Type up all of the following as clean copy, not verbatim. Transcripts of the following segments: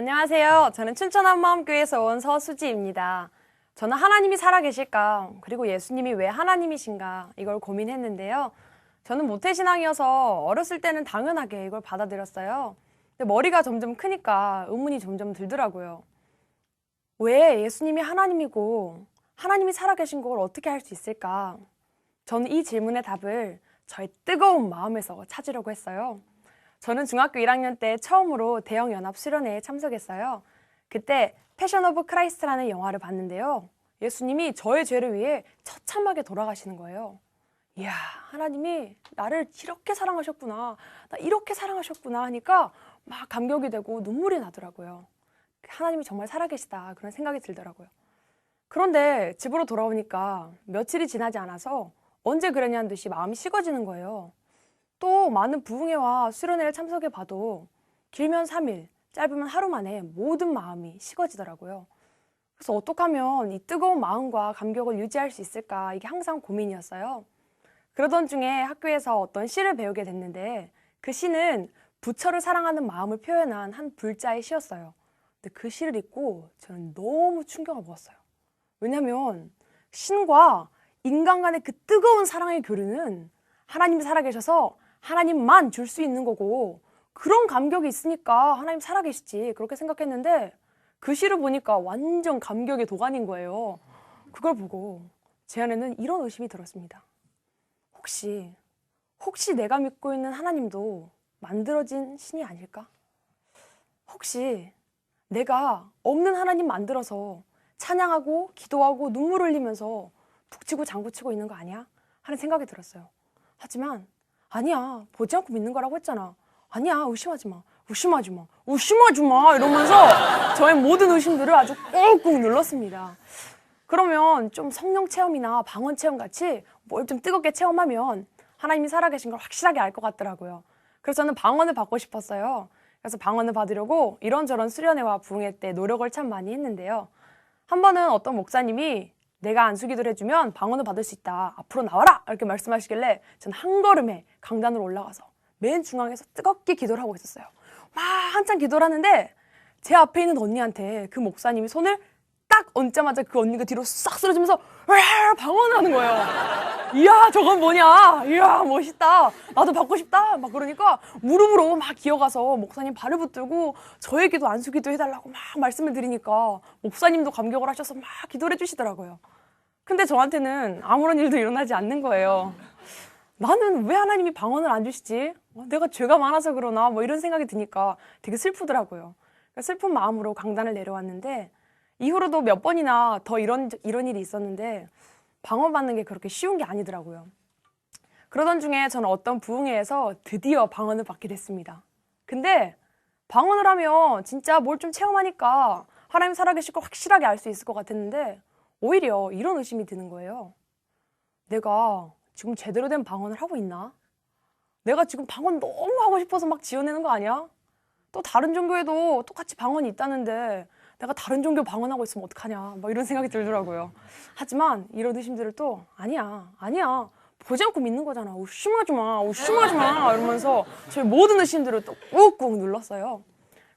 안녕하세요. 저는 춘천 한마음교회에서 온 서수지입니다. 저는 하나님이 살아계실까, 그리고 예수님이 왜 하나님이신가 이걸 고민했는데요. 저는 모태신앙이어서 어렸을 때는 당연하게 이걸 받아들였어요. 근데 머리가 점점 크니까 의문이 점점 들더라고요. 왜 예수님이 하나님이고 하나님이 살아계신 걸 어떻게 할 수 있을까? 저는 이 질문의 답을 저의 뜨거운 마음에서 찾으려고 했어요. 저는 중학교 1학년 때 처음으로 대형 연합 수련회에 참석했어요. 그때 패션 오브 크라이스트라는 영화를 봤는데요. 예수님이 저의 죄를 위해 처참하게 돌아가시는 거예요. 이야, 하나님이 나를 이렇게 사랑하셨구나, 나 이렇게 사랑하셨구나 하니까 막 감격이 되고 눈물이 나더라고요. 하나님이 정말 살아계시다 그런 생각이 들더라고요. 그런데 집으로 돌아오니까 며칠이 지나지 않아서 언제 그랬냐는 듯이 마음이 식어지는 거예요. 또 많은 부흥회와 수련회를 참석해봐도 길면 3일, 짧으면 하루 만에 모든 마음이 식어지더라고요. 그래서 어떻게 하면 이 뜨거운 마음과 감격을 유지할 수 있을까, 이게 항상 고민이었어요. 그러던 중에 학교에서 어떤 시를 배우게 됐는데 그 시는 부처를 사랑하는 마음을 표현한 한 불자의 시였어요. 근데 그 시를 읽고 저는 너무 충격을 먹었어요. 왜냐면 신과 인간 간의 그 뜨거운 사랑의 교류는 하나님이 살아계셔서 하나님만 줄 수 있는 거고, 그런 감격이 있으니까 하나님 살아계시지 그렇게 생각했는데 그 시를 보니까 완전 감격의 도가니인 거예요. 그걸 보고 제 안에는 이런 의심이 들었습니다. 혹시 내가 믿고 있는 하나님도 만들어진 신이 아닐까? 혹시 내가 없는 하나님 만들어서 찬양하고 기도하고 눈물 흘리면서 북치고 장구치고 있는 거 아니야? 하는 생각이 들었어요. 하지만 아니야, 보지 않고 믿는 거라고 했잖아. 아니야, 의심하지 마 이러면서 저의 모든 의심들을 아주 꾹꾹 눌렀습니다. 그러면 좀 성령 체험이나 방언 체험 같이 뭘 좀 뜨겁게 체험하면 하나님이 살아계신 걸 확실하게 알 것 같더라고요. 그래서 저는 방언을 받고 싶었어요. 그래서 방언을 받으려고 이런저런 수련회와 부흥회 때 노력을 참 많이 했는데요. 한 번은 어떤 목사님이 내가 안수기도를 해주면 방언을 받을 수 있다, 앞으로 나와라 이렇게 말씀하시길래 저는 한 걸음에 강단으로 올라가서 맨 중앙에서 뜨겁게 기도를 하고 있었어요. 막 한참 기도를 하는데 제 앞에 있는 언니한테 그 목사님이 손을 딱 얹자마자 그 언니가 뒤로 싹 쓰러지면서 방언을 하는 거예요. 이야, 저건 뭐냐, 이야, 멋있다, 나도 받고 싶다 막 그러니까 무릎으로 막 기어가서 목사님 발을 붙들고 저에게도 안수기도 해달라고 막 말씀을 드리니까 목사님도 감격을 하셔서 막 기도를 해주시더라고요. 근데 저한테는 아무런 일도 일어나지 않는 거예요. 나는 왜 하나님이 방언을 안 주시지? 내가 죄가 많아서 그러나 뭐 이런 생각이 드니까 되게 슬프더라고요. 슬픈 마음으로 강단을 내려왔는데 이후로도 몇 번이나 더 이런 일이 있었는데 방언 받는 게 그렇게 쉬운 게 아니더라고요. 그러던 중에 저는 어떤 부흥회에서 드디어 방언을 받게 됐습니다. 근데 방언을 하면 진짜 뭘 좀 체험하니까 하나님 살아계실 걸 확실하게 알 수 있을 것 같았는데 오히려 이런 의심이 드는 거예요. 내가 지금 제대로 된 방언을 하고 있나? 내가 지금 방언 너무 하고 싶어서 막 지어내는 거 아니야? 또 다른 종교에도 똑같이 방언이 있다는데 내가 다른 종교 방언하고 있으면 어떡하냐, 막 이런 생각이 들더라고요. 하지만 이런 의심들을 또 아니야 보지 않고 믿는 거잖아, 의심하지 마 이러면서 저의 모든 의심들을 또 꾹꾹 눌렀어요.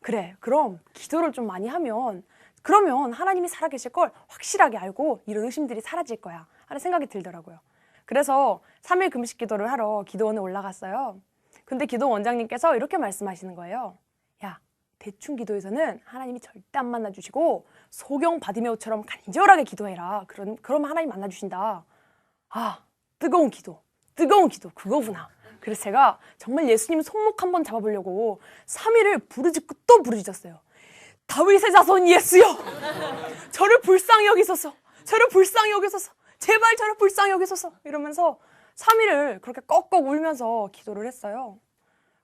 그래, 그럼 기도를 좀 많이 하면 그러면 하나님이 살아계실 걸 확실하게 알고 이런 의심들이 사라질 거야 하는 생각이 들더라고요. 그래서 3일 금식 기도를 하러 기도원에 올라갔어요. 근데 기도 원장님께서 이렇게 말씀하시는 거예요. 야, 대충 기도에서는 하나님이 절대 안 만나주시고 소경 바디메오처럼 간절하게 기도해라. 그러면 하나님 만나주신다. 아, 뜨거운 기도 그거구나. 그래서 제가 정말 예수님 손목 한번 잡아보려고 3일을 부르짖고 또 부르짖었어요. 다윗의 자손 예수여, 저를 불쌍히 여기소서, 제발 저를 불쌍히 여기소서 이러면서 3일을 그렇게 꺽꺽 울면서 기도를 했어요.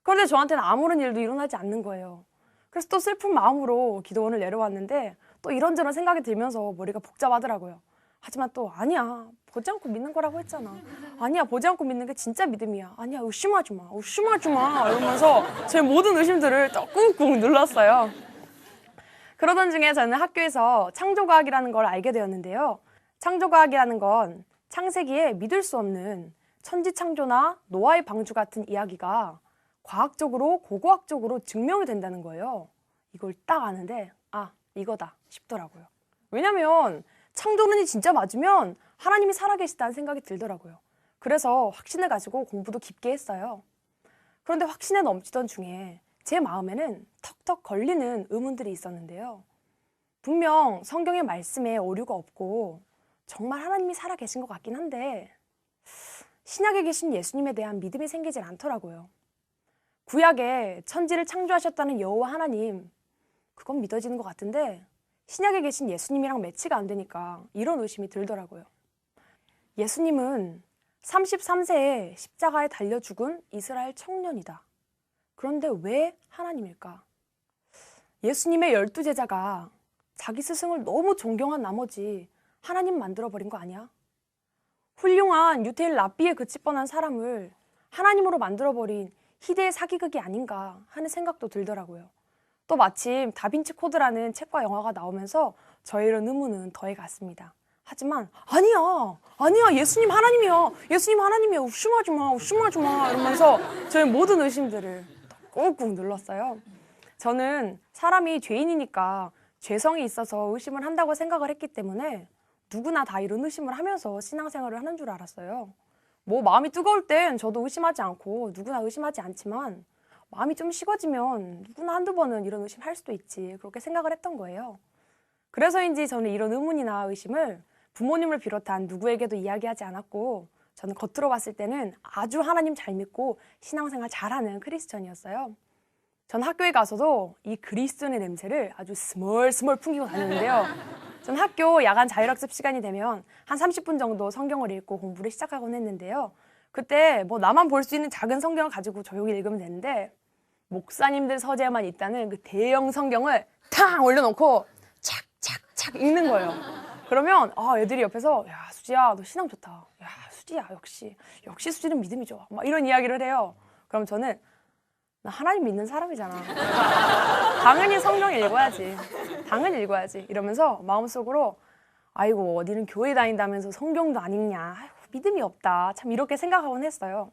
그런데 저한테는 아무런 일도 일어나지 않는 거예요. 그래서 또 슬픈 마음으로 기도원을 내려왔는데 또 이런저런 생각이 들면서 머리가 복잡하더라고요. 하지만 또 아니야, 보지 않고 믿는 거라고 했잖아. 아니야, 보지 않고 믿는 게 진짜 믿음이야. 아니야, 의심하지 마 이러면서 제 모든 의심들을 또 꾹꾹 눌렀어요. 그러던 중에 저는 학교에서 창조과학이라는 걸 알게 되었는데요. 창조과학이라는 건 창세기에 믿을 수 없는 천지창조나 노아의 방주 같은 이야기가 과학적으로 고고학적으로 증명이 된다는 거예요. 이걸 딱 아는데 아, 이거다 싶더라고요. 왜냐면 창조론이 진짜 맞으면 하나님이 살아계시다는 생각이 들더라고요. 그래서 확신을 가지고 공부도 깊게 했어요. 그런데 확신에 넘치던 중에 제 마음에는 턱턱 걸리는 의문들이 있었는데요. 분명 성경의 말씀에 오류가 없고 정말 하나님이 살아계신 것 같긴 한데 신약에 계신 예수님에 대한 믿음이 생기질 않더라고요. 구약에 천지를 창조하셨다는 여호와 하나님, 그건 믿어지는 것 같은데 신약에 계신 예수님이랑 매치가 안 되니까 이런 의심이 들더라고요. 예수님은 33세에 십자가에 달려 죽은 이스라엘 청년이다. 그런데 왜 하나님일까? 예수님의 12제자가 자기 스승을 너무 존경한 나머지 하나님 만들어버린 거 아니야? 훌륭한 유태인 랍비에 그칠 뻔한 사람을 하나님으로 만들어버린 희대의 사기극이 아닌가 하는 생각도 들더라고요. 또 마침 다빈치 코드라는 책과 영화가 나오면서 저의 이런 의문은 더해갔습니다. 하지만 아니야 예수님 하나님이야, 예수님 하나님이야, 의심하지 마 이러면서 저의 모든 의심들을 꾹꾹 눌렀어요. 저는 사람이 죄인이니까 죄성이 있어서 의심을 한다고 생각을 했기 때문에 누구나 다 이런 의심을 하면서 신앙생활을 하는 줄 알았어요. 뭐 마음이 뜨거울 땐 저도 의심하지 않고 누구나 의심하지 않지만 마음이 좀 식어지면 누구나 한두 번은 이런 의심 할 수도 있지, 그렇게 생각을 했던 거예요. 그래서인지 저는 이런 의문이나 의심을 부모님을 비롯한 누구에게도 이야기하지 않았고 저는 겉으로 봤을 때는 아주 하나님 잘 믿고 신앙생활 잘하는 크리스천이었어요. 전 학교에 가서도 이 그리스도인의 냄새를 아주 스멀스멀 풍기고 다녔는데요. 전 학교 야간 자율학습 시간이 되면 한 30분 정도 성경을 읽고 공부를 시작하곤 했는데요. 그때 뭐 나만 볼 수 있는 작은 성경을 가지고 조용히 읽으면 되는데 목사님들 서재에만 있다는 그 대형 성경을 탕 올려놓고 착착착 읽는 거예요. 그러면 애들이 옆에서 야 수지야 너 신앙 좋다, 야 수지야 역시 수지는 믿음이 좋아, 막 이런 이야기를 해요. 그럼 저는 나 하나님 믿는 사람이잖아, 당연히 성경 읽어야지 이러면서 마음속으로 아이고 어디는 교회 다닌다면서 성경도 안 읽냐, 아이고, 믿음이 없다, 참 이렇게 생각하곤 했어요.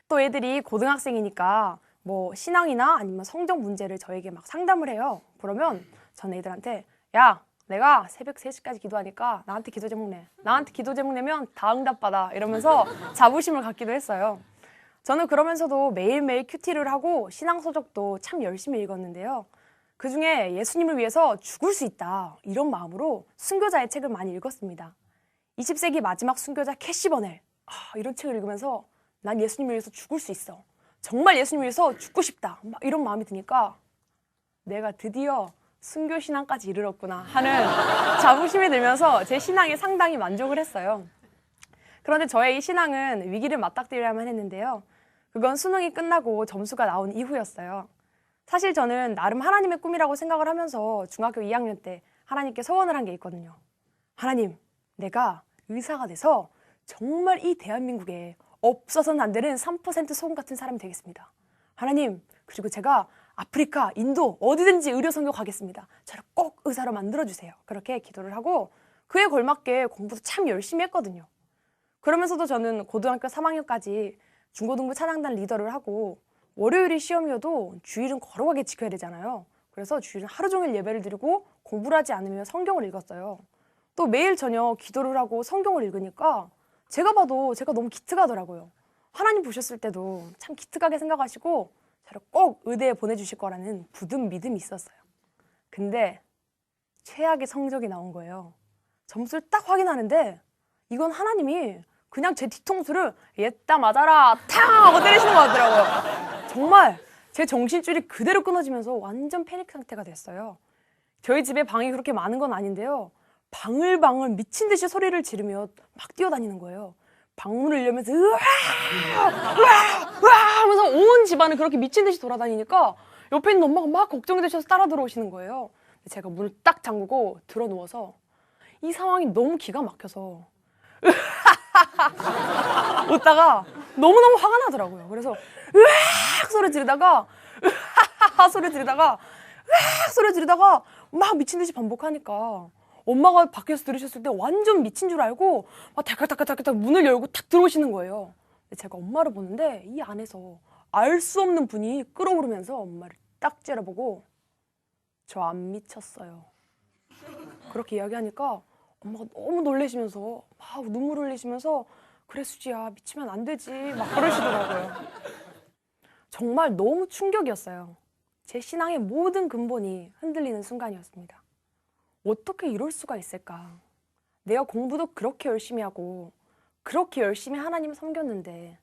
또 애들이 고등학생이니까 뭐 신앙이나 아니면 성적 문제를 저에게 막 상담을 해요. 그러면 전 애들한테 야 내가 새벽 3시까지 기도하니까 나한테 기도 제목 내, 나한테 기도 제목 내면 다 응답받아 이러면서 자부심을 갖기도 했어요. 저는 그러면서도 매일매일 큐티를 하고 신앙서적도 참 열심히 읽었는데요. 그중에 예수님을 위해서 죽을 수 있다 이런 마음으로 순교자의 책을 많이 읽었습니다. 20세기 마지막 순교자 캐시 버넬, 이런 책을 읽으면서 난 예수님을 위해서 죽을 수 있어, 정말 예수님을 위해서 죽고 싶다, 막 이런 마음이 드니까 내가 드디어 순교 신앙까지 이르렀구나 하는 자부심이 들면서 제 신앙에 상당히 만족을 했어요. 그런데 저의 이 신앙은 위기를 맞닥뜨려야만 했는데요. 그건 수능이 끝나고 점수가 나온 이후였어요. 사실 저는 나름 하나님의 꿈이라고 생각을 하면서 중학교 2학년 때 하나님께 소원을 한 게 있거든요. 하나님, 내가 의사가 돼서 정말 이 대한민국에 없어서는 안 되는 3% 소금 같은 사람이 되겠습니다. 하나님, 그리고 제가 아프리카, 인도 어디든지 의료 선교 가겠습니다. 저를 꼭 의사로 만들어주세요. 그렇게 기도를 하고 그에 걸맞게 공부도 참 열심히 했거든요. 그러면서도 저는 고등학교 3학년까지 중고등부 찬양단 리더를 하고 월요일이 시험이어도 주일은 거룩하게 지켜야 되잖아요. 그래서 주일은 하루 종일 예배를 드리고 공부를 하지 않으며 성경을 읽었어요. 또 매일 저녁 기도를 하고 성경을 읽으니까 제가 봐도 제가 너무 기특하더라고요. 하나님 보셨을 때도 참 기특하게 생각하시고 저를 꼭 의대에 보내주실 거라는 굳은 믿음이 있었어요. 근데 최악의 성적이 나온 거예요. 점수를 딱 확인하는데 이건 하나님이 그냥 제 뒤통수를 옛다 맞아라 탕 하고 때리시는 것 같더라고요. 정말 제 정신줄이 그대로 끊어지면서 완전 패닉 상태가 됐어요. 저희 집에 방이 그렇게 많은 건 아닌데요. 방울방울 미친 듯이 소리를 지르며 막 뛰어다니는 거예요. 방문을 열면서 으아 하면서 온 집안을 그렇게 미친 듯이 돌아다니니까 옆에 있는 엄마가 막 걱정이 되셔서 따라 들어오시는 거예요. 제가 문을 딱 잠그고 들어 누워서 이 상황이 너무 기가 막혀서 웃다가 너무너무 화가 나더라고요. 그래서 으악 소리 지르다가 으악 소리 지르다가 으악 소리 지르다가 막 미친 듯이 반복하니까 엄마가 밖에서 들으셨을 때 완전 미친 줄 알고 막 달칵달칵달칵 문을 열고 탁 들어오시는 거예요. 근데 제가 엄마를 보는데 이 안에서 알 수 없는 분이 끓어오르면서 엄마를 딱 째려보고 저 안 미쳤어요. 그렇게 이야기하니까 엄마가 너무 놀라시면서 막 눈물 흘리시면서 그래 수지야 미치면 안 되지 막 그러시더라고요. 정말 너무 충격이었어요. 제 신앙의 모든 근본이 흔들리는 순간이었습니다. 어떻게 이럴 수가 있을까? 내가 공부도 그렇게 열심히 하고 그렇게 열심히 하나님을 섬겼는데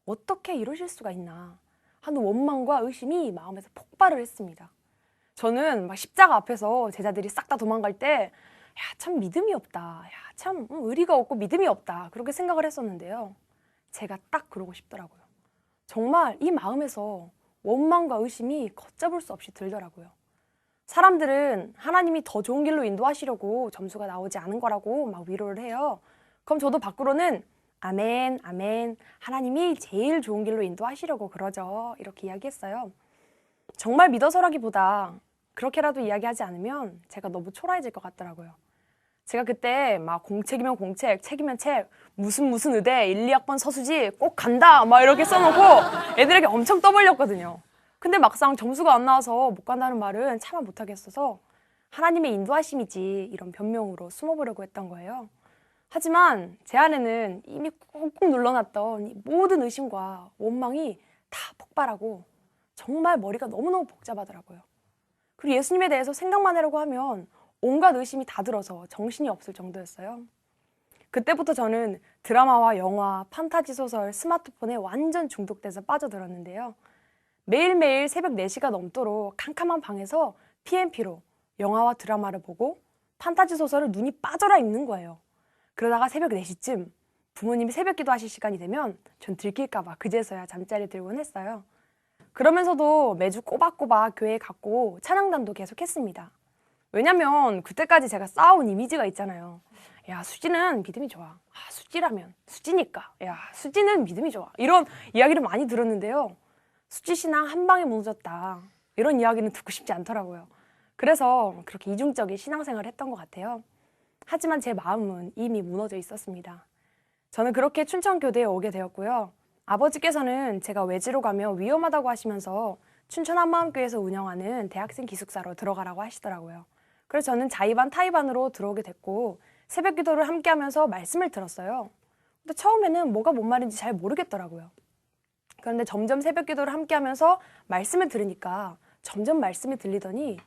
어떻게 이러실 수가 있나 하는 원망과 의심이 마음에서 폭발을 했습니다. 저는 막 십자가 앞에서 제자들이 싹 다 도망갈 때 야, 참 믿음이 없다. 야, 참 의리가 없고 믿음이 없다. 그렇게 생각을 했었는데요. 제가 딱 그러고 싶더라고요. 정말 이 마음에서 원망과 의심이 걷잡을 수 없이 들더라고요. 사람들은 하나님이 더 좋은 길로 인도하시려고 점수가 나오지 않은 거라고 막 위로를 해요. 그럼 저도 밖으로는 아멘, 아멘. 하나님이 제일 좋은 길로 인도하시려고 그러죠. 이렇게 이야기했어요. 정말 믿어서라기보다 그렇게라도 이야기하지 않으면 제가 너무 초라해질 것 같더라고요. 제가 그때 막 공책이면 공책, 책이면 책, 무슨 의대 1, 2학번 서수지 꼭 간다 막 이렇게 써놓고 애들에게 엄청 떠벌렸거든요. 근데 막상 점수가 안 나와서 못 간다는 말은 차마 못하겠어서 하나님의 인도하심이지 이런 변명으로 숨어보려고 했던 거예요. 하지만 제 안에는 이미 꾹꾹 눌러놨던 이 모든 의심과 원망이 다 폭발하고 정말 머리가 너무너무 복잡하더라고요. 그리고 예수님에 대해서 생각만 하려고 하면 온갖 의심이 다 들어서 정신이 없을 정도였어요. 그때부터 저는 드라마와 영화, 판타지 소설, 스마트폰에 완전 중독돼서 빠져들었는데요. 매일매일 새벽 4시가 넘도록 캄캄한 방에서 PMP로 영화와 드라마를 보고 판타지 소설을 눈이 빠져라 읽는 거예요. 그러다가 새벽 4시쯤 부모님이 새벽 기도하실 시간이 되면 전 들킬까 봐 그제서야 잠자리 들곤 했어요. 그러면서도 매주 꼬박꼬박 교회에 갔고 찬양단도 계속 했습니다. 왜냐면 그때까지 제가 쌓아온 이미지가 있잖아요. 야, 수지는 믿음이 좋아. 아, 수지라면 수지니까. 야, 수지는 믿음이 좋아. 이런 이야기를 많이 들었는데요. 수지 신앙 한 방에 무너졌다. 이런 이야기는 듣고 싶지 않더라고요. 그래서 그렇게 이중적인 신앙생활을 했던 것 같아요. 하지만 제 마음은 이미 무너져 있었습니다. 저는 그렇게 춘천교대에 오게 되었고요. 아버지께서는 제가 외지로 가면 위험하다고 하시면서 춘천 한마음교회에서 운영하는 대학생 기숙사로 들어가라고 하시더라고요. 그래서 저는 자의반 타의반으로 들어오게 됐고 새벽 기도를 함께 하면서 말씀을 들었어요. 근데 처음에는 뭐가 뭔 말인지 잘 모르겠더라고요. 그런데 점점 새벽 기도를 함께 하면서 말씀을 들으니까 점점 말씀이 들리더니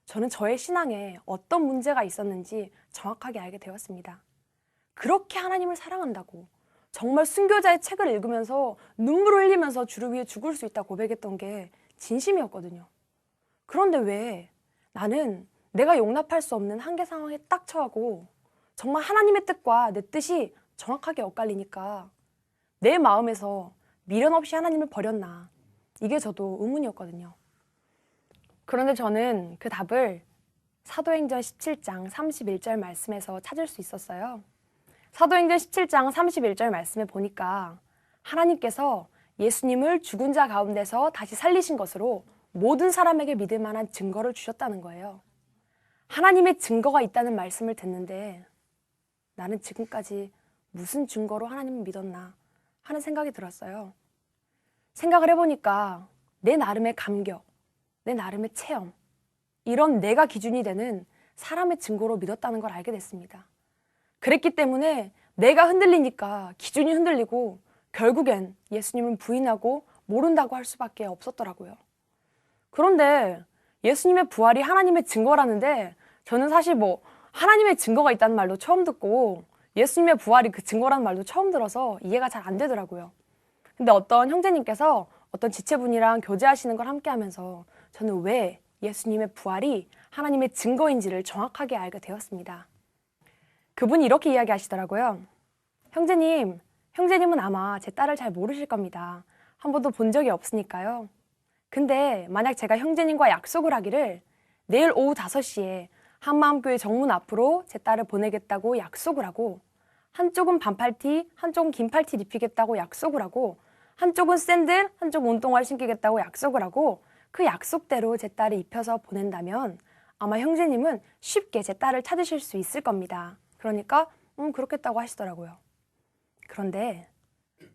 저는 저의 신앙에 어떤 문제가 있었는지 정확하게 알게 되었습니다. 그렇게 하나님을 사랑한다고 정말 순교자의 책을 읽으면서 눈물을 흘리면서 주를 위해 죽을 수 있다 고백했던 게 진심이었거든요. 그런데 왜 나는 내가 용납할 수 없는 한계 상황에 딱 처하고 정말 하나님의 뜻과 내 뜻이 정확하게 엇갈리니까 내 마음에서 미련 없이 하나님을 버렸나, 이게 저도 의문이었거든요. 그런데 저는 그 답을 사도행전 17장 31절 말씀에서 찾을 수 있었어요. 사도행전 17장 31절 말씀에 보니까 하나님께서 예수님을 죽은 자 가운데서 다시 살리신 것으로 모든 사람에게 믿을 만한 증거를 주셨다는 거예요. 하나님의 증거가 있다는 말씀을 듣는데 나는 지금까지 무슨 증거로 하나님을 믿었나 하는 생각이 들었어요. 생각을 해보니까 내 나름의 감격, 내 나름의 체험, 이런 내가 기준이 되는 사람의 증거로 믿었다는 걸 알게 됐습니다. 그랬기 때문에 내가 흔들리니까 기준이 흔들리고 결국엔 예수님은 부인하고 모른다고 할 수밖에 없었더라고요. 그런데 예수님의 부활이 하나님의 증거라는데 저는 사실 하나님의 증거가 있다는 말도 처음 듣고 예수님의 부활이 그 증거라는 말도 처음 들어서 이해가 잘 안 되더라고요. 근데 어떤 형제님께서 어떤 지체분이랑 교제하시는 걸 함께 하면서 저는 왜 예수님의 부활이 하나님의 증거인지를 정확하게 알게 되었습니다. 그분이 이렇게 이야기하시더라고요. 형제님은 아마 제 딸을 잘 모르실 겁니다. 한 번도 본 적이 없으니까요. 근데 만약 제가 형제님과 약속을 하기를 내일 오후 5시에 한마음교회 정문 앞으로 제 딸을 보내겠다고 약속을 하고 한쪽은 반팔티, 한쪽은 긴팔티 입히겠다고 약속을 하고 한쪽은 샌들, 한쪽은 운동화를 신기겠다고 약속을 하고 그 약속대로 제 딸을 입혀서 보낸다면 아마 형제님은 쉽게 제 딸을 찾으실 수 있을 겁니다. 그러니까 그렇겠다고 하시더라고요. 그런데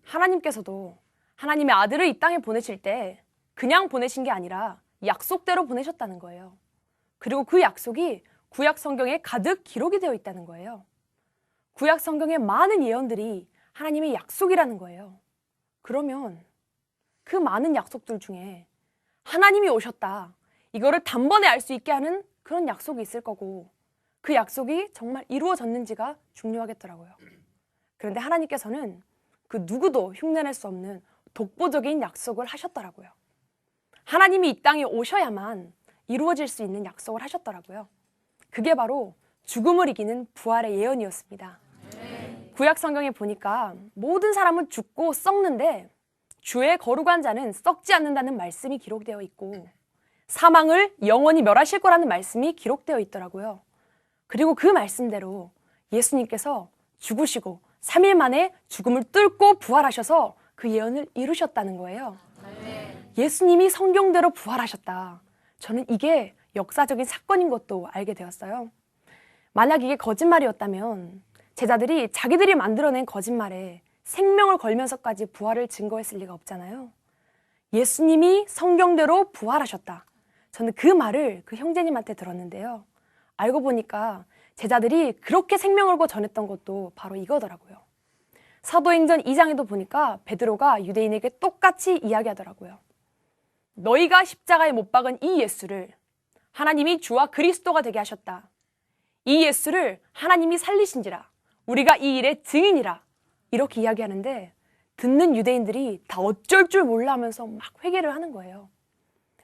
하나님께서도 하나님의 아들을 이 땅에 보내실 때 그냥 보내신 게 아니라 약속대로 보내셨다는 거예요. 그리고 그 약속이 구약 성경에 가득 기록이 되어 있다는 거예요. 구약 성경의 많은 예언들이 하나님의 약속이라는 거예요. 그러면 그 많은 약속들 중에 하나님이 오셨다, 이거를 단번에 알 수 있게 하는 그런 약속이 있을 거고, 그 약속이 정말 이루어졌는지가 중요하겠더라고요. 그런데 하나님께서는 그 누구도 흉내낼 수 없는 독보적인 약속을 하셨더라고요. 하나님이 이 땅에 오셔야만 이루어질 수 있는 약속을 하셨더라고요. 그게 바로 죽음을 이기는 부활의 예언이었습니다. 구약 성경에 보니까 모든 사람은 죽고 썩는데 주의 거룩한 자는 썩지 않는다는 말씀이 기록되어 있고, 사망을 영원히 멸하실 거라는 말씀이 기록되어 있더라고요. 그리고 그 말씀대로 예수님께서 죽으시고 3일 만에 죽음을 뚫고 부활하셔서 그 예언을 이루셨다는 거예요. 예수님이 성경대로 부활하셨다. 저는 이게 역사적인 사건인 것도 알게 되었어요. 만약 이게 거짓말이었다면 제자들이 자기들이 만들어낸 거짓말에 생명을 걸면서까지 부활을 증거했을 리가 없잖아요. 예수님이 성경대로 부활하셨다. 저는 그 말을 그 형제님한테 들었는데요. 알고 보니까 제자들이 그렇게 생명 걸고 전했던 것도 바로 이거더라고요. 사도행전 2장에도 보니까 베드로가 유대인에게 똑같이 이야기하더라고요. 너희가 십자가에 못 박은 이 예수를 하나님이 주와 그리스도가 되게 하셨다. 이 예수를 하나님이 살리신지라. 우리가 이 일의 증인이라. 이렇게 이야기하는데 듣는 유대인들이 다 어쩔 줄 몰라 하면서 막 회개를 하는 거예요.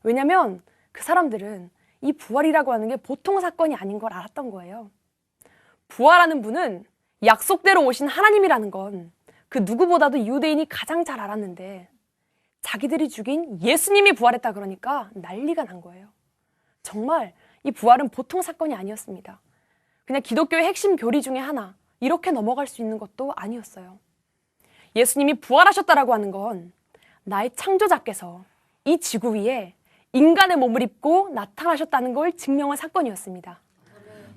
왜냐하면 그 사람들은 이 부활이라고 하는 게 보통 사건이 아닌 걸 알았던 거예요. 부활하는 분은 약속대로 오신 하나님이라는 건 그 누구보다도 유대인이 가장 잘 알았는데 자기들이 죽인 예수님이 부활했다 그러니까 난리가 난 거예요. 정말 이 부활은 보통 사건이 아니었습니다. 그냥 기독교의 핵심 교리 중에 하나, 이렇게 넘어갈 수 있는 것도 아니었어요. 예수님이 부활하셨다라고 하는 건 나의 창조자께서 이 지구 위에 인간의 몸을 입고 나타나셨다는 걸 증명한 사건이었습니다.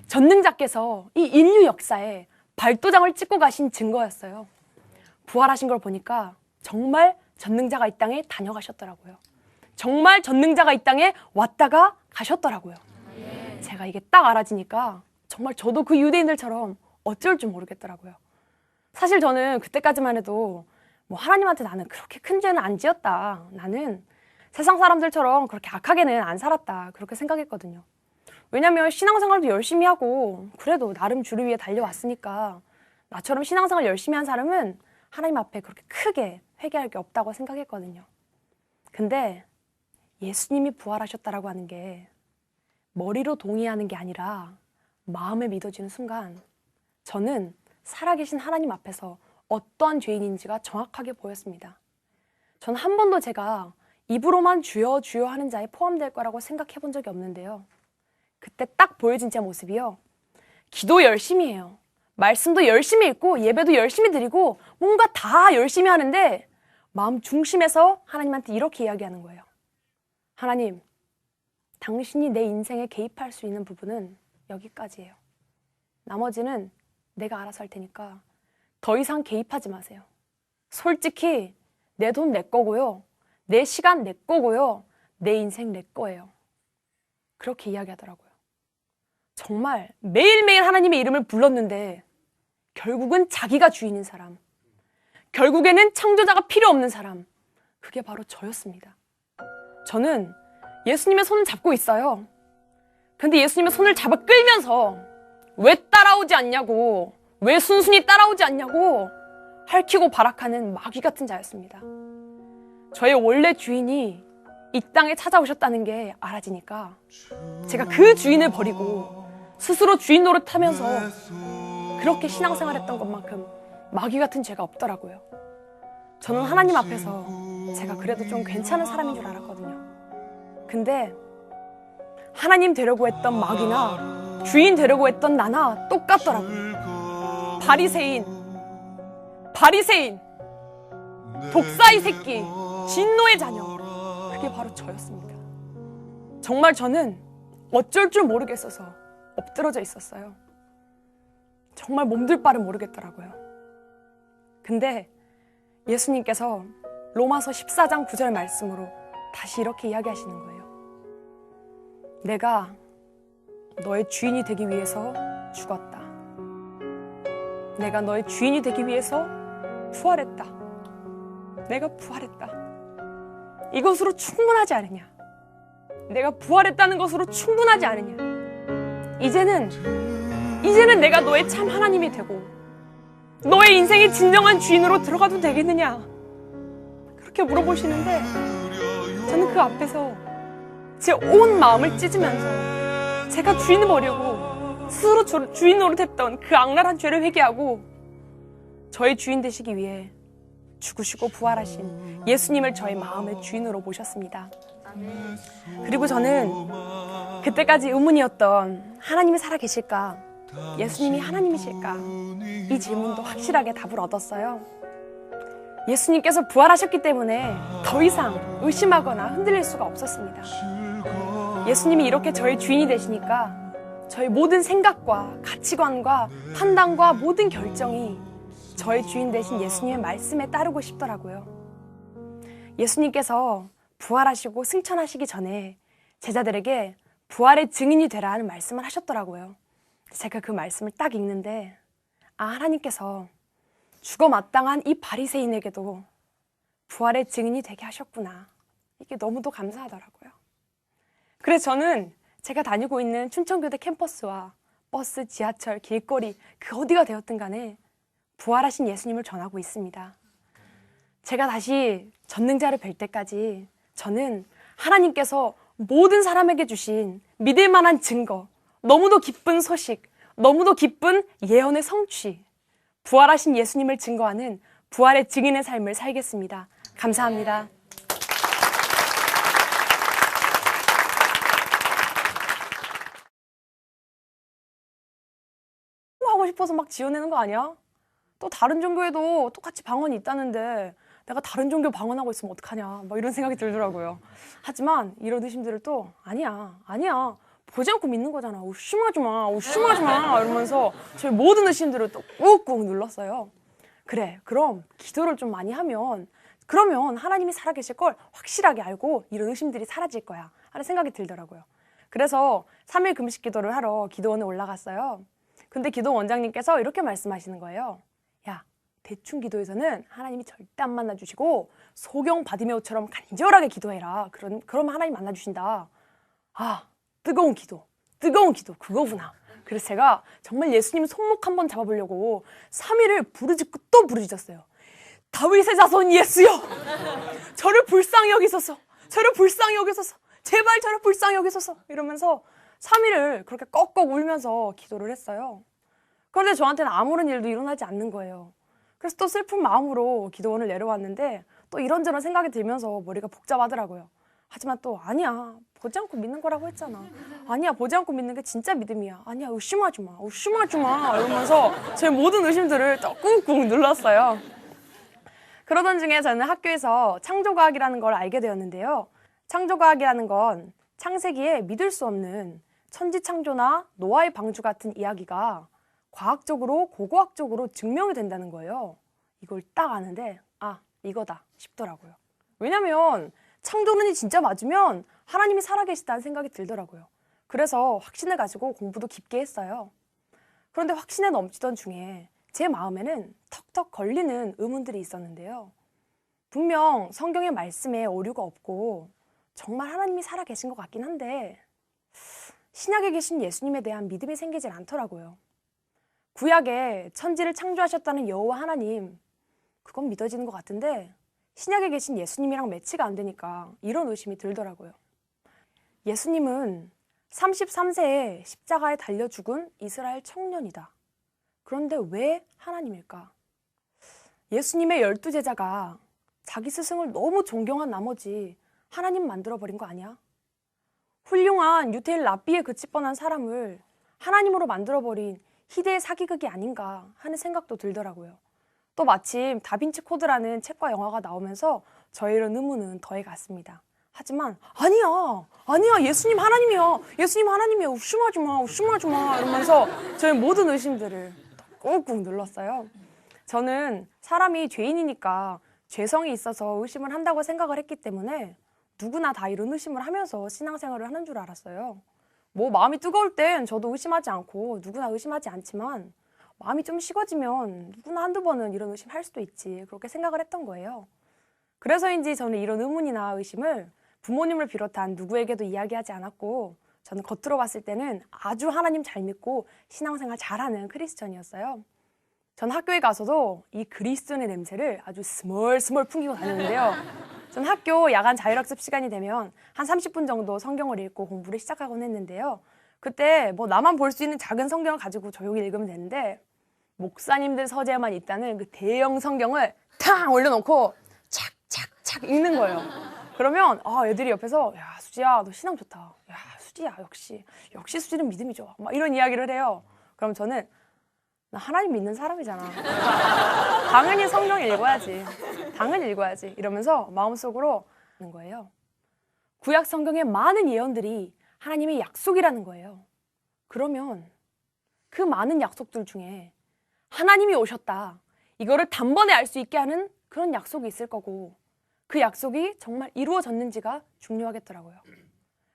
전능자께서 이 인류 역사에 발도장을 찍고 가신 증거였어요. 부활하신 걸 보니까 정말 전능자가 이 땅에 다녀가셨더라고요. 정말 전능자가 이 땅에 왔다가 가셨더라고요. 제가 이게 딱 알아지니까 정말 저도 그 유대인들처럼 어쩔 줄 모르겠더라고요. 사실 저는 그때까지만 해도 뭐 하나님한테 나는 그렇게 큰 죄는 안 지었다. 나는 세상 사람들처럼 그렇게 악하게는 안 살았다. 그렇게 생각했거든요. 왜냐면 신앙생활도 열심히 하고 그래도 나름 주를 위해 달려왔으니까 나처럼 신앙생활 열심히 한 사람은 하나님 앞에 그렇게 크게 회개할 게 없다고 생각했거든요. 근데 예수님이 부활하셨다라고 하는 게 머리로 동의하는 게 아니라 마음에 믿어지는 순간 저는 살아계신 하나님 앞에서 어떠한 죄인인지가 정확하게 보였습니다. 저는 한 번도 제가 입으로만 주여 주여 하는 자에 포함될 거라고 생각해 본 적이 없는데요. 그때 딱 보여진 제 모습이요. 기도 열심히 해요. 말씀도 열심히 읽고 예배도 열심히 드리고 뭔가 다 열심히 하는데 마음 중심에서 하나님한테 이렇게 이야기하는 거예요. 하나님, 당신이 내 인생에 개입할 수 있는 부분은 여기까지예요. 나머지는 내가 알아서 할 테니까 더 이상 개입하지 마세요. 솔직히 내 돈 내 거고요. 내 시간 내 거고요. 내 인생 내 거예요. 그렇게 이야기하더라고요. 정말 매일매일 하나님의 이름을 불렀는데 결국은 자기가 주인인 사람, 결국에는 창조자가 필요 없는 사람, 그게 바로 저였습니다. 저는 예수님의 손을 잡고 있어요. 근데 예수님의 손을 잡아 끌면서 왜 따라오지 않냐고, 왜 순순히 따라오지 않냐고 핥히고 발악하는 마귀 같은 자였습니다. 저의 원래 주인이 이 땅에 찾아오셨다는 게 알아지니까 제가 그 주인을 버리고 스스로 주인 노릇하면서 그렇게 신앙생활했던 것만큼 마귀 같은 죄가 없더라고요. 저는 하나님 앞에서 제가 그래도 좀 괜찮은 사람인 줄 알았거든요. 근데 하나님 되려고 했던 마귀나 주인 되려고 했던 나나 똑같더라고요. 바리새인, 독사의 새끼, 진노의 자녀, 그게 바로 저였습니다. 정말 저는 어쩔 줄 모르겠어서 엎드러져 있었어요. 정말 몸둘 바를 모르겠더라고요. 근데 예수님께서 로마서 14장 9절 말씀으로 다시 이렇게 이야기하시는 거예요. 내가 너의 주인이 되기 위해서 죽었다. 내가 너의 주인이 되기 위해서 부활했다. 내가 부활했다. 이것으로 충분하지 않으냐? 내가 부활했다는 것으로 충분하지 않으냐? 이제는 내가 너의 참 하나님이 되고 너의 인생의 진정한 주인으로 들어가도 되겠느냐? 그렇게 물어보시는데 저는 그 앞에서 제 온 마음을 찢으면서 제가 주인을 버리고 스스로 주인 노릇했던 그 악랄한 죄를 회개하고 저의 주인 되시기 위해 죽으시고 부활하신 예수님을 저의 마음의 주인으로 모셨습니다. 그리고 저는 그때까지 의문이었던 하나님이 살아계실까? 예수님이 하나님이실까? 이 질문도 확실하게 답을 얻었어요. 예수님께서 부활하셨기 때문에 더 이상 의심하거나 흔들릴 수가 없었습니다. 예수님이 이렇게 저의 주인이 되시니까 저의 모든 생각과 가치관과 판단과 모든 결정이 저의 주인 되신 예수님의 말씀에 따르고 싶더라고요. 예수님께서 부활하시고 승천하시기 전에 제자들에게 부활의 증인이 되라 하는 말씀을 하셨더라고요. 제가 그 말씀을 딱 읽는데 하나님께서 죽어 마땅한 이 바리새인에게도 부활의 증인이 되게 하셨구나. 이게 너무도 감사하더라고요. 그래서 저는 제가 다니고 있는 춘천교대 캠퍼스와 버스, 지하철, 길거리 그 어디가 되었든 간에 부활하신 예수님을 전하고 있습니다. 제가 다시 전능자를 뵐 때까지 저는 하나님께서 모든 사람에게 주신 믿을 만한 증거, 너무도 기쁜 소식, 너무도 기쁜 예언의 성취, 부활하신 예수님을 증거하는 부활의 증인의 삶을 살겠습니다. 감사합니다. 하고 싶어서 막 지어내는 거 아니야? 또 다른 종교에도 똑같이 방언이 있다는데 내가 다른 종교 방언하고 있으면 어떡하냐 막 이런 생각이 들더라고요. 하지만 이런 의심들을 또 아니야 보지 않고 믿는 거잖아. 의심하지 마 이러면서 저희 모든 의심들을 또 꾹꾹 눌렀어요. 그래, 그럼 기도를 좀 많이 하면 그러면 하나님이 살아계실 걸 확실하게 알고 이런 의심들이 사라질 거야 하는 생각이 들더라고요. 그래서 3일 금식 기도를 하러 기도원에 올라갔어요. 근데 기도 원장님께서 이렇게 말씀하시는 거예요. 야, 대충 기도에서는 하나님이 절대 안 만나주시고 소경 바디메오처럼 간절하게 기도해라. 그러면 하나님 만나주신다. 뜨거운 기도 그거구나. 그래서 제가 정말 예수님 손목 한번 잡아보려고 3일을 부르짖고 또 부르짖었어요. 다윗의 자손 예수여, 저를 불쌍히 여기소서, 제발 저를 불쌍히 여기소서 이러면서 3일을 그렇게 꺽꺽 울면서 기도를 했어요. 그런데 저한테는 아무런 일도 일어나지 않는 거예요. 그래서 또 슬픈 마음으로 기도원을 내려왔는데 또 이런저런 생각이 들면서 머리가 복잡하더라고요. 하지만 또 아니야, 보지 않고 믿는 거라고 했잖아. 아니야, 보지 않고 믿는 게 진짜 믿음이야. 아니야, 의심하지 마 이러면서 제 모든 의심들을 또 꾹꾹 눌렀어요. 그러던 중에 저는 학교에서 창조과학이라는 걸 알게 되었는데요. 창조과학이라는 건 창세기에 믿을 수 없는 천지창조나 노아의 방주 같은 이야기가 과학적으로, 고고학적으로 증명이 된다는 거예요. 이걸 딱 아는데 이거다 싶더라고요. 왜냐면 창조론이 진짜 맞으면 하나님이 살아계시다는 생각이 들더라고요. 그래서 확신을 가지고 공부도 깊게 했어요. 그런데 확신에 넘치던 중에 제 마음에는 턱턱 걸리는 의문들이 있었는데요. 분명 성경의 말씀에 오류가 없고 정말 하나님이 살아계신 것 같긴 한데 신약에 계신 예수님에 대한 믿음이 생기질 않더라고요. 구약에 천지를 창조하셨다는 여호와 하나님, 그건 믿어지는 것 같은데 신약에 계신 예수님이랑 매치가 안 되니까 이런 의심이 들더라고요. 예수님은 33세에 십자가에 달려 죽은 이스라엘 청년이다. 그런데 왜 하나님일까? 예수님의 12제자가 자기 스승을 너무 존경한 나머지 하나님 만들어버린 거 아니야? 훌륭한 유태인 랍비에 그칠 뻔한 사람을 하나님으로 만들어버린 희대의 사기극이 아닌가 하는 생각도 들더라고요. 또 마침 다빈치 코드라는 책과 영화가 나오면서 저의 이런 의문은 더해갔습니다. 하지만 아니야 예수님 하나님이야 의심하지 마 이러면서 저의 모든 의심들을 꾹꾹 눌렀어요. 저는 사람이 죄인이니까 죄성이 있어서 의심을 한다고 생각을 했기 때문에 누구나 다 이런 의심을 하면서 신앙생활을 하는 줄 알았어요. 뭐 마음이 뜨거울 땐 저도 의심하지 않고 누구나 의심하지 않지만 마음이 좀 식어지면 누구나 한두 번은 이런 의심 할 수도 있지. 그렇게 생각을 했던 거예요. 그래서인지 저는 이런 의문이나 의심을 부모님을 비롯한 누구에게도 이야기하지 않았고 저는 겉으로 봤을 때는 아주 하나님 잘 믿고 신앙생활 잘하는 크리스천이었어요. 전 학교에 가서도 이 그리스도인의 냄새를 아주 스멀스멀 풍기고 다녔는데요. 전 학교 야간 자율학습 시간이 되면 한 30분 정도 성경을 읽고 공부를 시작하곤 했는데요. 그때 뭐 나만 볼 수 있는 작은 성경을 가지고 조용히 읽으면 되는데 목사님들 서재에만 있다는 그 대형 성경을 탕 올려놓고 착착착 읽는 거예요. 그러면 애들이 옆에서 야 수지야 너 신앙 좋다. 야 수지야 역시 수지는 믿음이 좋아. 막 이런 이야기를 해요. 그럼 저는 나 하나님 믿는 사람이잖아. 당연히 성경 읽어야지. 당연히 읽어야지. 이러면서 마음속으로 하는 거예요. 구약 성경의 많은 예언들이 하나님의 약속이라는 거예요. 그러면 그 많은 약속들 중에 하나님이 오셨다. 이거를 단번에 알 수 있게 하는 그런 약속이 있을 거고 그 약속이 정말 이루어졌는지가 중요하겠더라고요.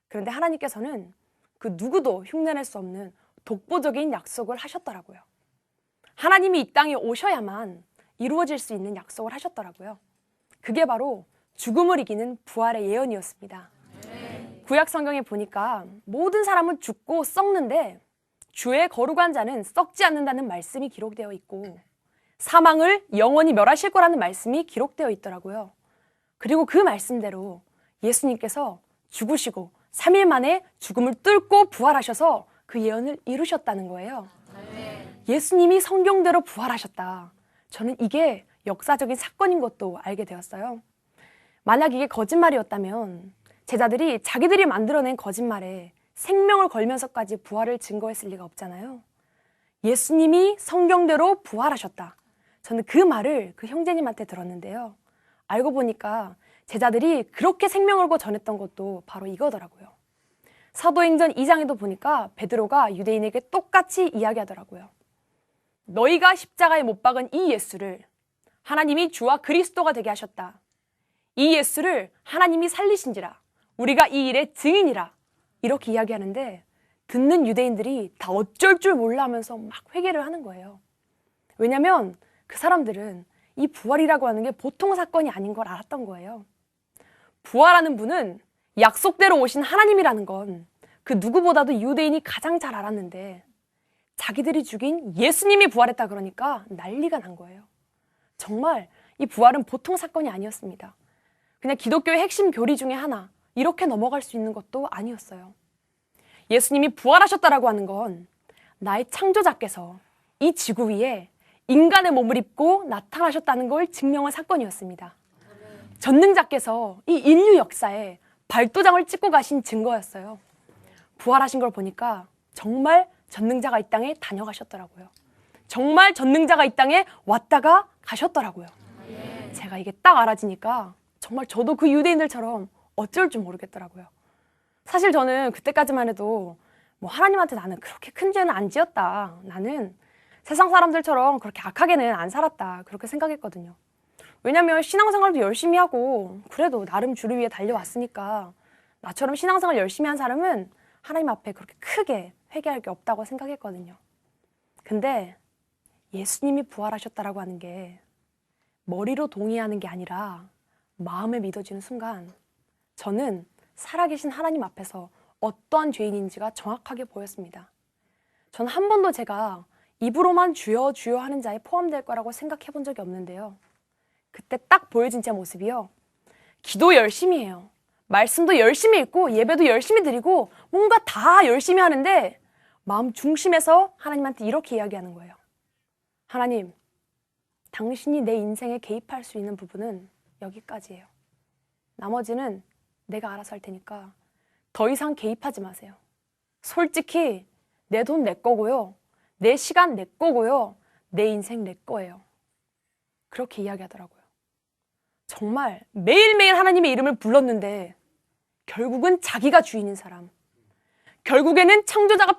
그런데 하나님께서는 그 누구도 흉내낼 수 없는 독보적인 약속을 하셨더라고요. 하나님이 이 땅에 오셔야만 이루어질 수 있는 약속을 하셨더라고요. 그게 바로 죽음을 이기는 부활의 예언이었습니다. 구약 성경에 보니까 모든 사람은 죽고 썩는데 주의 거룩한 자는 썩지 않는다는 말씀이 기록되어 있고 사망을 영원히 멸하실 거라는 말씀이 기록되어 있더라고요. 그리고 그 말씀대로 예수님께서 죽으시고 3일 만에 죽음을 뚫고 부활하셔서 그 예언을 이루셨다는 거예요. 예수님이 성경대로 부활하셨다. 저는 이게 역사적인 사건인 것도 알게 되었어요. 만약 이게 거짓말이었다면 제자들이 자기들이 만들어낸 거짓말에 생명을 걸면서까지 부활을 증거했을 리가 없잖아요. 예수님이 성경대로 부활하셨다. 저는 그 말을 그 형제님한테 들었는데요. 알고 보니까 제자들이 그렇게 생명을 걸고 전했던 것도 바로 이거더라고요. 사도행전 2장에도 보니까 베드로가 유대인에게 똑같이 이야기하더라고요. 너희가 십자가에 못 박은 이 예수를 하나님이 주와 그리스도가 되게 하셨다. 이 예수를 하나님이 살리신지라 우리가 이 일의 증인이라 이렇게 이야기하는데 듣는 유대인들이 다 어쩔 줄 몰라 하면서 막 회개를 하는 거예요. 왜냐하면 그 사람들은 이 부활이라고 하는 게 보통 사건이 아닌 걸 알았던 거예요. 부활하는 분은 약속대로 오신 하나님이라는 건 그 누구보다도 유대인이 가장 잘 알았는데 자기들이 죽인 예수님이 부활했다 그러니까 난리가 난 거예요. 정말 이 부활은 보통 사건이 아니었습니다. 그냥 기독교의 핵심 교리 중에 하나 이렇게 넘어갈 수 있는 것도 아니었어요. 예수님이 부활하셨다라고 하는 건 나의 창조자께서 이 지구 위에 인간의 몸을 입고 나타나셨다는 걸 증명한 사건이었습니다. 전능자께서 이 인류 역사에 발도장을 찍고 가신 증거였어요. 부활하신 걸 보니까 정말 전능자가 이 땅에 다녀가셨더라고요. 정말 전능자가 이 땅에 왔다가 가셨더라고요. 제가 이게 딱 알아지니까 정말 저도 그 유대인들처럼 어쩔 줄 모르겠더라고요. 사실 저는 그때까지만 해도 뭐 하나님한테 나는 그렇게 큰 죄는 안 지었다. 나는 세상 사람들처럼 그렇게 악하게는 안 살았다. 그렇게 생각했거든요. 왜냐면 신앙생활도 열심히 하고 그래도 나름 주를 위해 달려왔으니까 나처럼 신앙생활 열심히 한 사람은 하나님 앞에 그렇게 크게 회개할 게 없다고 생각했거든요. 근데 예수님이 부활하셨다라고 하는 게 머리로 동의하는 게 아니라 마음에 믿어지는 순간 저는 살아계신 하나님 앞에서 어떠한 죄인인지가 정확하게 보였습니다. 전 한 번도 제가 입으로만 주여 주여 하는 자에 포함될 거라고 생각해 본 적이 없는데요. 그때 딱 보여진 제 모습이요. 기도 열심히 해요. 말씀도 열심히 읽고 예배도 열심히 드리고 뭔가 다 열심히 하는데 마음 중심에서 하나님한테 이렇게 이야기하는 거예요. 하나님, 당신이 내 인생에 개입할 수 있는 부분은 여기까지예요. 나머지는 내가 알아서 할 테니까 더 이상 개입하지 마세요. 솔직히 내 돈 내 거고요. 내 시간 내 거고요. 내 인생 내 거예요. 그렇게 이야기하더라고요. 정말 매일매일 하나님의 이름을 불렀는데 결국은 자기가 주인인 사람. 결국에는 창조자가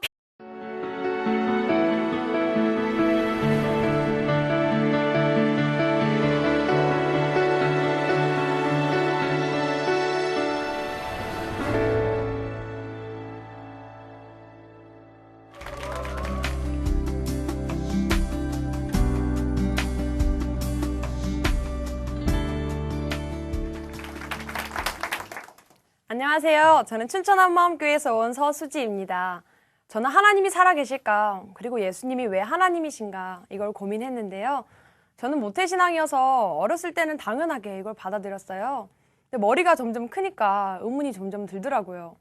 안녕하세요. 저는 춘천 한마음교회에서 온 서수지입니다. 저는 하나님이 살아계실까, 그리고 예수님이 왜 하나님이신가 이걸 고민했는데요. 저는 모태신앙이어서 어렸을 때는 당연하게 이걸 받아들였어요. 근데 머리가 점점 크니까 의문이 점점 들더라고요.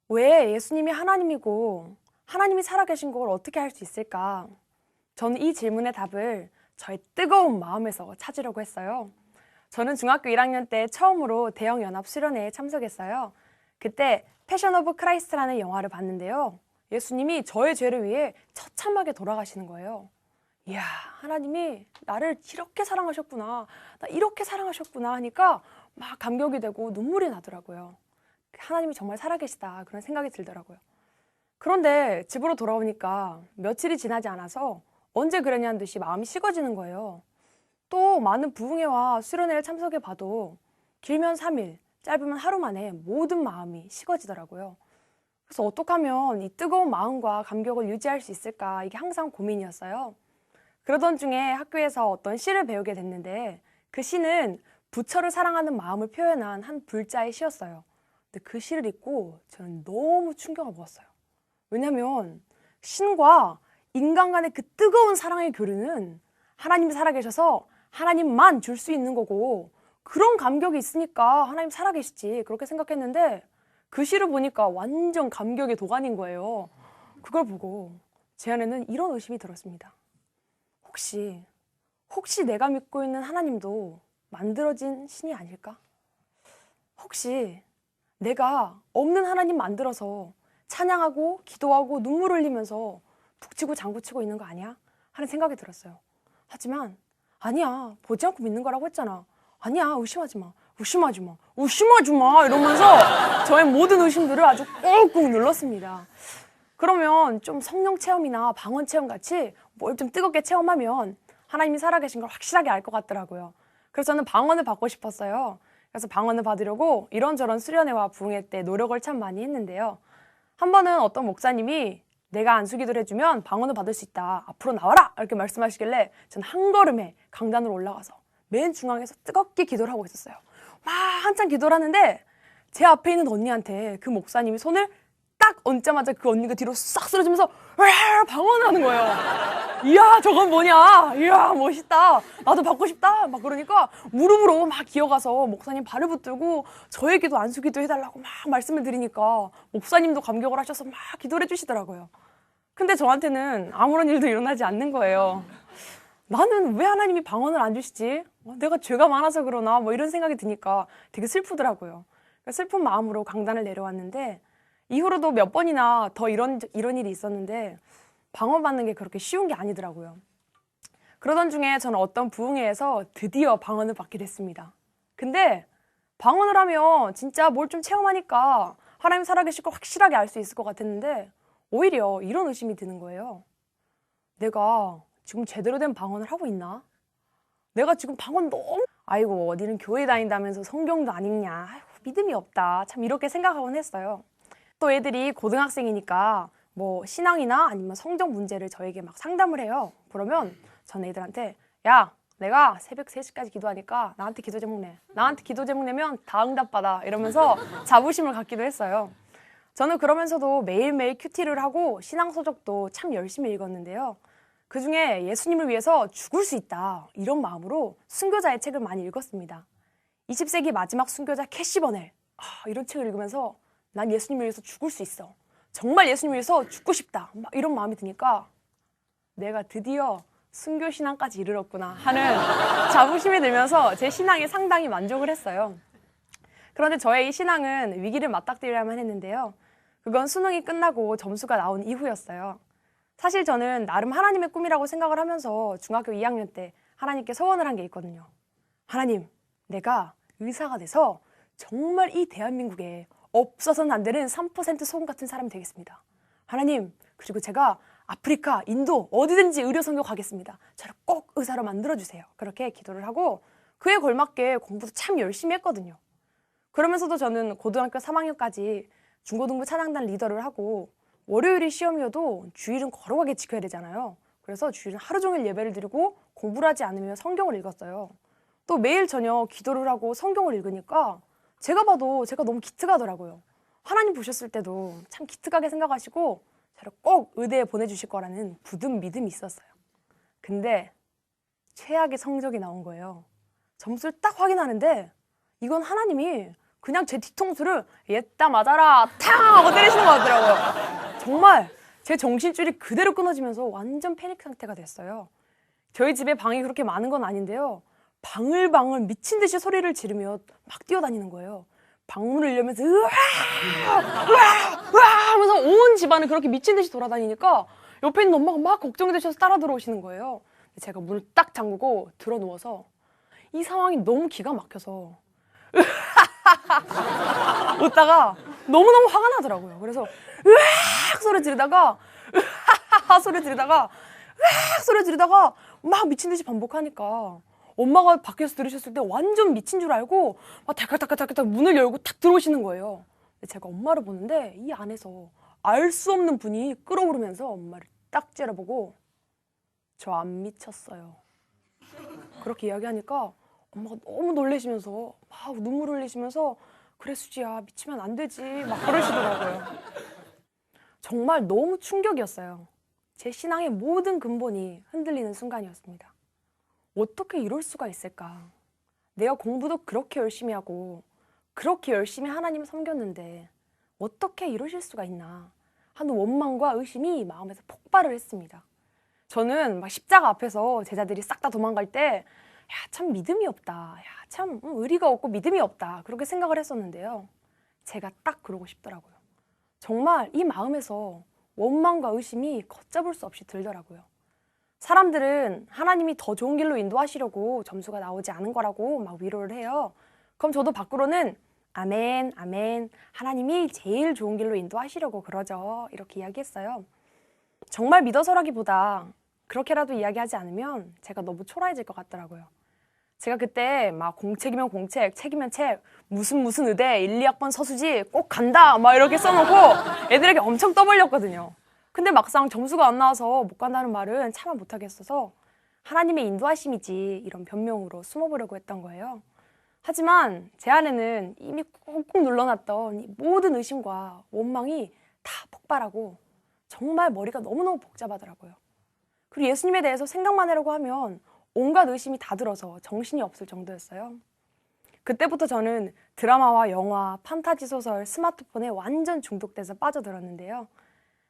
왜 예수님이 하나님이고 하나님이 살아계신 걸 어떻게 할 수 있을까? 저는 이 질문의 답을 저의 뜨거운 마음에서 찾으려고 했어요. 저는 중학교 1학년 때 처음으로 대형 연합 수련회에 참석했어요. 그때 패션 오브 크라이스트라는 영화를 봤는데요. 예수님이 저의 죄를 위해 처참하게 돌아가시는 거예요. 이야, 하나님이 나를 이렇게 사랑하셨구나, 나 이렇게 사랑하셨구나 하니까 막 감격이 되고 눈물이 나더라고요. 하나님이 정말 살아계시다, 그런 생각이 들더라고요. 그런데 집으로 돌아오니까 며칠이 지나지 않아서 언제 그랬냐는 듯이 마음이 식어지는 거예요. 또 많은 부흥회와 수련회를 참석해 봐도 길면 3일, 짧으면 하루 만에 모든 마음이 식어지더라고요. 그래서 어떻게 하면 이 뜨거운 마음과 감격을 유지할 수 있을까, 이게 항상 고민이었어요. 그러던 중에 학교에서 어떤 시를 배우게 됐는데 그 시는 부처를 사랑하는 마음을 표현한 한 불자의 시였어요. 근데 그 시를 읽고 저는 너무 충격을 먹었어요. 왜냐면 신과 인간 간의 그 뜨거운 사랑의 교류는 하나님이 살아계셔서 하나님만 줄 수 있는 거고, 그런 감격이 있으니까 하나님 살아계시지, 그렇게 생각했는데 그 시를 보니까 완전 감격의 도가니인 거예요. 그걸 보고 제 안에는 이런 의심이 들었습니다. 혹시 내가 믿고 있는 하나님도 만들어진 신이 아닐까? 혹시 내가 없는 하나님 만들어서 찬양하고 기도하고 눈물 흘리면서 북치고 장구치고 있는 거 아니야? 하는 생각이 들었어요. 하지만 아니야, 보지 않고 믿는 거라고 했잖아. 아니야, 의심하지 마 이러면서 저의 모든 의심들을 아주 꾹꾹 눌렀습니다. 그러면 좀 성령 체험이나 방언 체험 같이 뭘 좀 뜨겁게 체험하면 하나님이 살아계신 걸 확실하게 알 것 같더라고요. 그래서 저는 방언을 받고 싶었어요. 그래서 방언을 받으려고 이런저런 수련회와 부흥회 때 노력을 참 많이 했는데요. 한 번은 어떤 목사님이 내가 안수기도를 해주면 방언을 받을 수 있다, 앞으로 나와라, 이렇게 말씀하시길래 저는 한 걸음에 강단으로 올라가서 맨 중앙에서 뜨겁게 기도를 하고 있었어요. 막 한참 기도를 하는데 제 앞에 있는 언니한테 그 목사님이 손을 딱 얹자마자 그 언니가 뒤로 싹 쓰러지면서 방언을 하는 거예요. 이야, 저건 뭐냐, 이야, 멋있다, 나도 받고 싶다, 막 그러니까 무릎으로 막 기어가서 목사님 발을 붙들고 저에게도 안수기도 해달라고 막 말씀을 드리니까 목사님도 감격을 하셔서 막 기도를 해주시더라고요. 근데 저한테는 아무런 일도 일어나지 않는 거예요. 나는 왜 하나님이 방언을 안 주시지? 내가 죄가 많아서 그러나, 뭐 이런 생각이 드니까 되게 슬프더라고요. 슬픈 마음으로 강단을 내려왔는데 이후로도 몇 번이나 더 이런 일이 있었는데 방언 받는 게 그렇게 쉬운 게 아니더라고요. 그러던 중에 저는 어떤 부흥회에서 드디어 방언을 받게 됐습니다. 근데 방언을 하면 진짜 뭘 좀 체험하니까 하나님 살아계실 걸 확실하게 알 수 있을 것 같았는데 오히려 이런 의심이 드는 거예요. 내가 지금 제대로 된 방언을 하고 있나? 내가 지금 방언 너무... 아이고, 어디는 교회 다닌다면서 성경도 안 읽냐? 아이고, 믿음이 없다. 참 이렇게 생각하곤 했어요. 또 애들이 고등학생이니까 뭐 신앙이나 아니면 성적 문제를 저에게 막 상담을 해요. 그러면 전 애들한테 야, 내가 새벽 3시까지 기도하니까 나한테 기도 제목 내. 나한테 기도 제목 내면 다 응답받아. 이러면서 자부심을 갖기도 했어요. 저는 그러면서도 매일매일 큐티를 하고 신앙서적도 참 열심히 읽었는데요. 그중에 예수님을 위해서 죽을 수 있다, 이런 마음으로 순교자의 책을 많이 읽었습니다. 20세기 마지막 순교자 캐시버넬, 이런 책을 읽으면서 난 예수님을 위해서 죽을 수 있어, 정말 예수님을 위해서 죽고 싶다, 막 이런 마음이 드니까 내가 드디어 순교신앙까지 이르렀구나 하는 자부심이 들면서 제 신앙에 상당히 만족을 했어요. 그런데 저의 이 신앙은 위기를 맞닥뜨려야만 했는데요. 그건 수능이 끝나고 점수가 나온 이후였어요. 사실 저는 나름 하나님의 꿈이라고 생각을 하면서 중학교 2학년 때 하나님께 소원을 한 게 있거든요. 하나님, 내가 의사가 돼서 정말 이 대한민국에 없어서는 안 되는 3% 소금 같은 사람이 되겠습니다. 하나님, 그리고 제가 아프리카, 인도 어디든지 의료 선교 가겠습니다. 저를 꼭 의사로 만들어주세요. 그렇게 기도를 하고 그에 걸맞게 공부도 참 열심히 했거든요. 그러면서도 저는 고등학교 3학년까지 중고등부 찬양단 리더를 하고 월요일이 시험이어도 주일은 거룩하게 지켜야 되잖아요. 그래서 주일은 하루 종일 예배를 드리고 공부를 하지 않으면 성경을 읽었어요. 또 매일 저녁 기도를 하고 성경을 읽으니까 제가 봐도 제가 너무 기특하더라고요. 하나님 보셨을 때도 참 기특하게 생각하시고 저를 꼭 의대에 보내주실 거라는 굳은 믿음이 있었어요. 근데 최악의 성적이 나온 거예요. 점수를 딱 확인하는데 이건 하나님이 그냥 제 뒤통수를 얘따 맞아라 탕 하고 때리시는 것 같더라고요. 정말 제 정신줄이 그대로 끊어지면서 완전 패닉 상태가 됐어요. 저희 집에 방이 그렇게 많은 건 아닌데요. 방울방울 미친 듯이 소리를 지르며 막 뛰어다니는 거예요. 방문을 열면서 으아! 으아! 으아! 하면서 온 집안을 그렇게 미친 듯이 돌아다니니까 옆에 있는 엄마가 막 걱정이 되셔서 따라 들어오시는 거예요. 제가 문을 딱 잠그고 들어 누워서 이 상황이 너무 기가 막혀서 웃다가 너무너무 화가 나더라고요. 그래서 으악 소리 지르다가 으하하하 소리 지르다가 으악 소리 지르다가 막 미친 듯이 반복하니까 엄마가 밖에서 들으셨을 때 완전 미친 줄 알고 막 달칵달칵달칵 문을 열고 탁 들어오시는 거예요. 근데 제가 엄마를 보는데 이 안에서 알 수 없는 분이 끓어오르면서 엄마를 딱 째려보고 저 안 미쳤어요. 그렇게 이야기하니까 엄마가 너무 놀라시면서 막 눈물 흘리시면서 그래 수지야 미치면 안 되지 막 그러시더라고요. 정말 너무 충격이었어요. 제 신앙의 모든 근본이 흔들리는 순간이었습니다. 어떻게 이럴 수가 있을까? 내가 공부도 그렇게 열심히 하고 그렇게 열심히 하나님 섬겼는데 어떻게 이러실 수가 있나 하는 원망과 의심이 마음에서 폭발을 했습니다. 저는 막 십자가 앞에서 제자들이 싹 다 도망갈 때 야, 참 믿음이 없다. 야, 참 의리가 없고 믿음이 없다. 그렇게 생각을 했었는데요. 제가 딱 그러고 싶더라고요. 정말 이 마음에서 원망과 의심이 걷잡을 수 없이 들더라고요. 사람들은 하나님이 더 좋은 길로 인도하시려고 점수가 나오지 않은 거라고 막 위로를 해요. 그럼 저도 밖으로는 아멘, 아멘. 하나님이 제일 좋은 길로 인도하시려고 그러죠. 이렇게 이야기했어요. 정말 믿어서라기보다 그렇게라도 이야기하지 않으면 제가 너무 초라해질 것 같더라고요. 제가 그때 막 공책이면 공책, 책이면 책, 무슨 의대 1, 2학번 서수지 꼭 간다 막 이렇게 써놓고 애들에게 엄청 떠벌렸거든요. 근데 막상 점수가 안 나와서 못 간다는 말은 차마 못하겠어서 하나님의 인도하심이지 이런 변명으로 숨어보려고 했던 거예요. 하지만 제 안에는 이미 꾹꾹 눌러놨던 이 모든 의심과 원망이 다 폭발하고 정말 머리가 너무너무 복잡하더라고요. 그리고 예수님에 대해서 생각만 하려고 하면 온갖 의심이 다 들어서 정신이 없을 정도였어요. 그때부터 저는 드라마와 영화, 판타지 소설, 스마트폰에 완전 중독돼서 빠져들었는데요.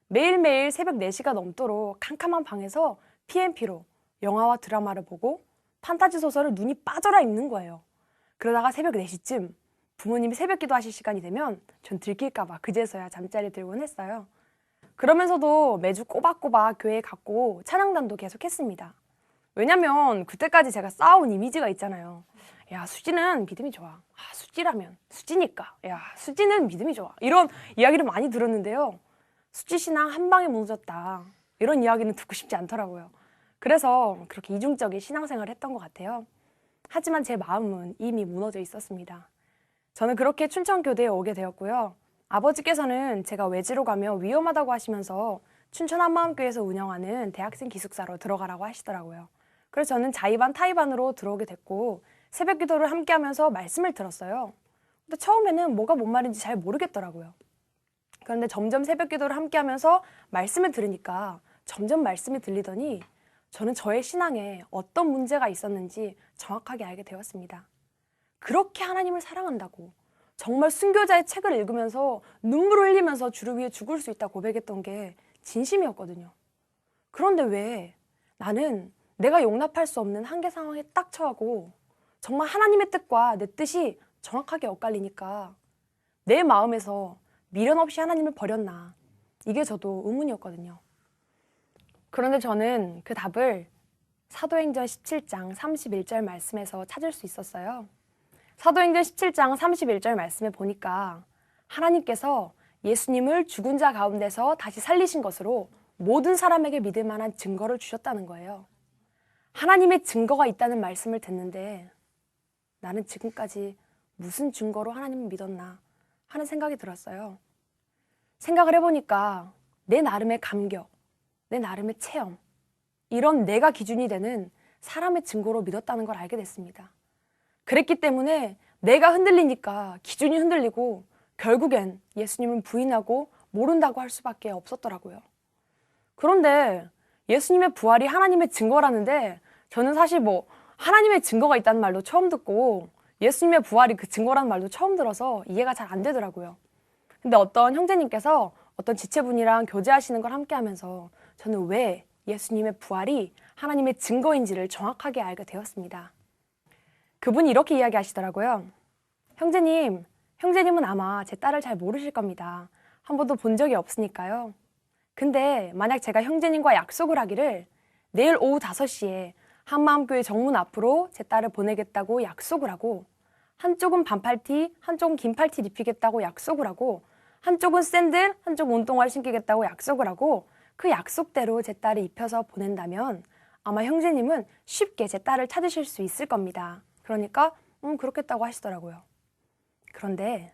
매일매일 새벽 4시가 넘도록 캄캄한 방에서 PMP로 영화와 드라마를 보고 판타지 소설을 눈이 빠져라 읽는 거예요. 그러다가 새벽 4시쯤 부모님이 새벽 기도하실 시간이 되면 전 들킬까봐 그제서야 잠자리 들곤 했어요. 그러면서도 매주 꼬박꼬박 교회에 갔고 찬양단도 계속 했습니다. 왜냐면 그때까지 제가 쌓아온 이미지가 있잖아요. 야, 수지는 믿음이 좋아. 아, 수지라면 수지니까. 야, 수지는 믿음이 좋아. 이런 이야기를 많이 들었는데요. 수지 신앙 한 방에 무너졌다. 이런 이야기는 듣고 싶지 않더라고요. 그래서 그렇게 이중적인 신앙생활을 했던 것 같아요. 하지만 제 마음은 이미 무너져 있었습니다. 저는 그렇게 춘천교대에 오게 되었고요. 아버지께서는 제가 외지로 가면 위험하다고 하시면서 춘천 한마음교회에서 운영하는 대학생 기숙사로 들어가라고 하시더라고요. 그래서 저는 자의반 타의반으로 들어오게 됐고 새벽 기도를 함께 하면서 말씀을 들었어요. 근데 처음에는 뭐가 뭔 말인지 잘 모르겠더라고요. 그런데 점점 새벽 기도를 함께 하면서 말씀을 들으니까 점점 말씀이 들리더니 저는 저의 신앙에 어떤 문제가 있었는지 정확하게 알게 되었습니다. 그렇게 하나님을 사랑한다고 정말 순교자의 책을 읽으면서 눈물을 흘리면서 주를 위해 죽을 수 있다 고백했던 게 진심이었거든요. 그런데 왜 나는 내가 용납할 수 없는 한계 상황에 딱 처하고 정말 하나님의 뜻과 내 뜻이 정확하게 엇갈리니까 내 마음에서 미련 없이 하나님을 버렸나, 이게 저도 의문이었거든요. 그런데 저는 그 답을 사도행전 17장 31절 말씀에서 찾을 수 있었어요. 사도행전 17장 31절 말씀에 보니까 하나님께서 예수님을 죽은 자 가운데서 다시 살리신 것으로 모든 사람에게 믿을 만한 증거를 주셨다는 거예요. 하나님의 증거가 있다는 말씀을 듣는데 나는 지금까지 무슨 증거로 하나님을 믿었나 하는 생각이 들었어요. 생각을 해보니까 내 나름의 감격, 내 나름의 체험, 이런 내가 기준이 되는 사람의 증거로 믿었다는 걸 알게 됐습니다. 그랬기 때문에 내가 흔들리니까 기준이 흔들리고 결국엔 예수님은 부인하고 모른다고 할 수밖에 없었더라고요. 그런데 예수님의 부활이 하나님의 증거라는데 저는 사실 하나님의 증거가 있다는 말도 처음 듣고 예수님의 부활이 그 증거라는 말도 처음 들어서 이해가 잘 안 되더라고요. 근데 어떤 형제님께서 어떤 지체분이랑 교제하시는 걸 함께 하면서 저는 왜 예수님의 부활이 하나님의 증거인지를 정확하게 알게 되었습니다. 그분이 이렇게 이야기하시더라고요. 형제님은 아마 제 딸을 잘 모르실 겁니다. 한 번도 본 적이 없으니까요. 근데 만약 제가 형제님과 약속을 하기를 내일 오후 5시에 한마음교회 정문 앞으로 제 딸을 보내겠다고 약속을 하고 한쪽은 반팔티, 한쪽은 긴팔티 입히겠다고 약속을 하고 한쪽은 샌들, 한쪽은 운동화를 신기겠다고 약속을 하고 그 약속대로 제 딸을 입혀서 보낸다면 아마 형제님은 쉽게 제 딸을 찾으실 수 있을 겁니다. 그러니까 그렇겠다고 하시더라고요. 그런데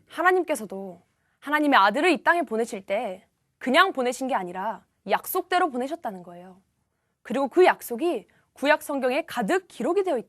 하나님께서도 하나님의 아들을 이 땅에 보내실 때 그냥 보내신 게 아니라 약속대로 보내셨다는 거예요. 그리고 그 약속이 구약 성경에 가득 기록이 되어 있다는 거예요.